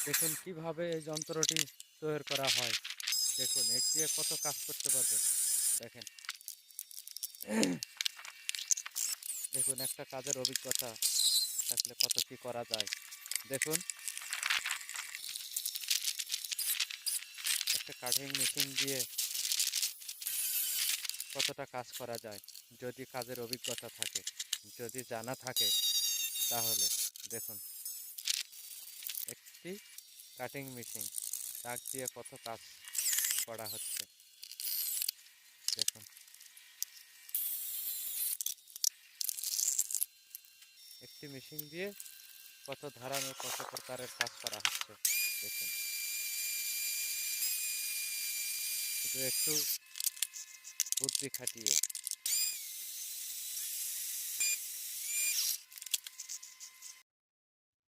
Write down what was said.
দেখুন কিভাবে এই যন্ত্রটি তৈরি করা হয়। দেখুন এর দিয়ে কত কাজ করতে পারবেন। দেখেন, দেখুন একটা কাজের অভিজ্ঞতা থাকলে কত কি করা যায়। দেখুন একটা কাটিং মেশিন দিয়ে কতটা কাজ করা যায় যদি কাজের অভিজ্ঞতা থাকে, যদি জানা থাকে তাহলে। দেখুন একটি কাটিং মেশিন, দাগ দিয়ে কত কাজ করা হচ্ছে। দেখুন একটি মেশিন দিয়ে কত ধরনের কত প্রকারের কাজ করা হচ্ছে। দেখুন শুধু একটু বুদ্ধি খাটিয়ে